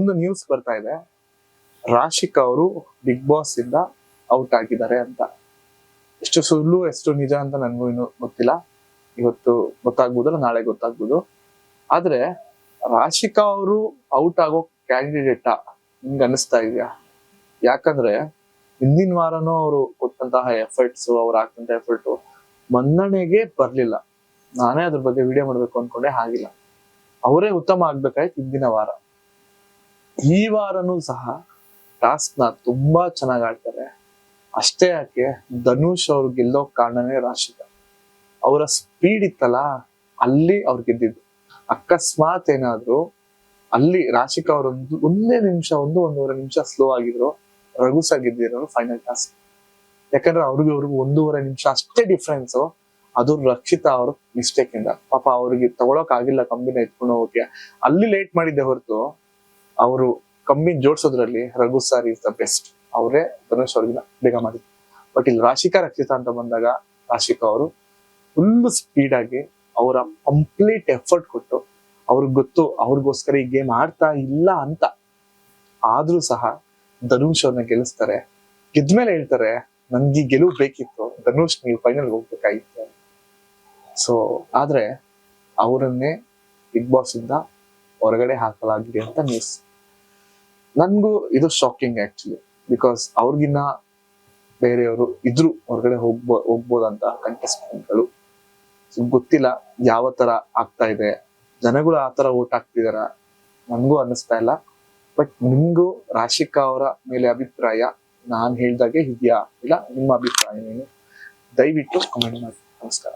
ಒಂದು ನ್ಯೂಸ್ ಬರ್ತಾ ಇದೆ, ರಾಶಿಕಾ ಅವರು ಬಿಗ್ ಬಾಸ್ ಇಂದ ಔಟ್ ಆಗಿದ್ದಾರೆ ಅಂತ. ಎಷ್ಟು ಸುಳ್ಳು ಎಷ್ಟು ನಿಜ ಅಂತ ನನ್ಗೂ ಇನ್ನು ಗೊತ್ತಿಲ್ಲ. ಇವತ್ತು ಗೊತ್ತಾಗ್ಬೋದಲ್ಲ, ನಾಳೆ ಗೊತ್ತಾಗ್ಬೋದು. ಆದ್ರೆ ರಾಶಿಕಾ ಅವರು ಔಟ್ ಆಗೋ ಕ್ಯಾಂಡಿಡೇಟಾ ನಿಮ್ಗೆ ಅನಿಸ್ತಾ ಇದೆಯಾ? ಯಾಕಂದ್ರೆ ಹಿಂದಿನ ವಾರನೂ ಅವರು ಕೊಟ್ಟಂತಹ ಎಫರ್ಟ್ಸ್, ಅವ್ರು ಹಾಕಂತ ಎಫರ್ಟ್ ಮನ್ನಣೆಗೆ ಬರ್ಲಿಲ್ಲ. ನಾನೇ ಅದ್ರ ಬಗ್ಗೆ ವಿಡಿಯೋ ಮಾಡ್ಬೇಕು ಅನ್ಕೊಂಡೆ, ಆಗಿಲ್ಲ. ಅವರೇ ಉತ್ತಮ ಆಗ್ಬೇಕಾಯ್ತು ಹಿಂದಿನ ವಾರ. ಈ ವಾರನೂ ಸಹ ಟಾಸ್ಕ್ ನ ತುಂಬಾ ಚೆನ್ನಾಗ್ ಆಡ್ತಾರೆ. ಅಷ್ಟೇ ಯಾಕೆ, ಧನುಷ್ ಅವ್ರು ಗೆಲ್ಲೋ ಕಾರಣನೇ ರಾಶಿಕಾ. ಅವರ ಸ್ಪೀಡ್ ಇತ್ತಲ್ಲ, ಅಲ್ಲಿ ಅವ್ರು ಗೆದ್ದಿದ್ದು. ಅಕಸ್ಮಾತ್ ಏನಾದ್ರು ಅಲ್ಲಿ ರಾಶಿಕಾ ಅವ್ರ ಒಂದೂವರೆ ನಿಮಿಷ ಸ್ಲೋ ಆಗಿದ್ರು, ರಘುಸ ಗೆದ್ದಿರೋರು ಫೈನಲ್ ಟಾಸ್ಕ್. ಯಾಕಂದ್ರೆ ಅವ್ರಿಗೂ 1.5 ನಿಮಿಷ ಅಷ್ಟೇ ಡಿಫ್ರೆನ್ಸ್. ಅದು ರಕ್ಷಿತಾ ಅವ್ರ ಮಿಸ್ಟೇಕ್ ಇಂದ. ಪಾಪ ಅವ್ರಿಗೆ ತಗೊಳಕ್ ಆಗಿಲ್ಲ ಕಂಬಿನ ಎತ್ಕೊಂಡು ಹೋಗಕ್ಕೆ. ಅಲ್ಲಿ ಲೇಟ್ ಮಾಡಿದ್ದೆ ಹೊರತು ಅವರು ಕಂಬಿನ ಜೋಡ್ಸೋದ್ರಲ್ಲಿ Raghu sir is the best. ಅವರೇ ಧನುಷ್ ಅವ್ರಿಗಿನ ಬೇಗ ಮಾಡಿದ್ರು. ಬಟ್ ಇಲ್ಲಿ ರಾಶಿಕಾ ರಕ್ಷಿತಾ ಅಂತ ಬಂದಾಗ ರಾಶಿಕಾ ಅವರು ಫುಲ್ ಸ್ಪೀಡ್ ಆಗಿ ಅವರ ಕಂಪ್ಲೀಟ್ ಎಫರ್ಟ್ ಕೊಟ್ಟು, ಅವ್ರಿಗೆ ಗೊತ್ತು ಅವ್ರಿಗೋಸ್ಕರ ಈ ಗೇಮ್ ಆಡ್ತಾ ಇಲ್ಲ ಅಂತ, ಆದ್ರೂ ಸಹ ಧನುಷ್ ಅವ್ರನ್ನ ಗೆಲ್ಲಿಸ್ತಾರೆ. ಗೆದ್ಮೇಲೆ ಹೇಳ್ತಾರೆ, ನನ್ಗೆ ಗೆಲುವು ಬೇಕಿತ್ತು ಧನುಷ್, ನೀವು ಫೈನಲ್ ಹೋಗ್ಬೇಕಾಗಿತ್ತು. ಸೊ ಆದ್ರೆ ಅವರನ್ನೇ ಬಿಗ್ ಬಾಸ್ ಇಂದ ಹೊರಗಡೆ ಹಾಕಲಾಗಿದೆ ಅಂತ ನ್ಯೂಸ್. ನನ್ಗೂ ಇದು ಶಾಕಿಂಗ್ ಆಕ್ಚುಲಿ. ಬಿಕಾಸ್ ಅವ್ರಿಗಿನ್ನ ಬೇರೆಯವರು ಇದ್ರು ಹೊರಗಡೆ ಹೋಗ್ಬೋದಂತ ಕಂಟೆಸ್ಟೆಂಟ್ಗಳು. ಗೊತ್ತಿಲ್ಲ ಯಾವ ತರ ಆಗ್ತಾ ಇದೆ, ಜನಗಳು ಆ ತರ ಓಟ್ ಹಾಕ್ತಿದಾರ ನನ್ಗೂ ಅನ್ನಿಸ್ತಾ ಇಲ್ಲ. ಬಟ್ ನಿಮ್ಗೂ ರಾಶಿಕಾ ಅವರ ಮೇಲೆ ಅಭಿಪ್ರಾಯ ನಾನ್ ಹೇಳ್ದಾಗೆ ಇದೆಯಾ, ಇಲ್ಲ ನಿಮ್ಮ ಅಭಿಪ್ರಾಯ ಏನು? ದಯವಿಟ್ಟು ಕಮೆಂಟ್ ಮಾಡಿ. ನಮಸ್ಕಾರ.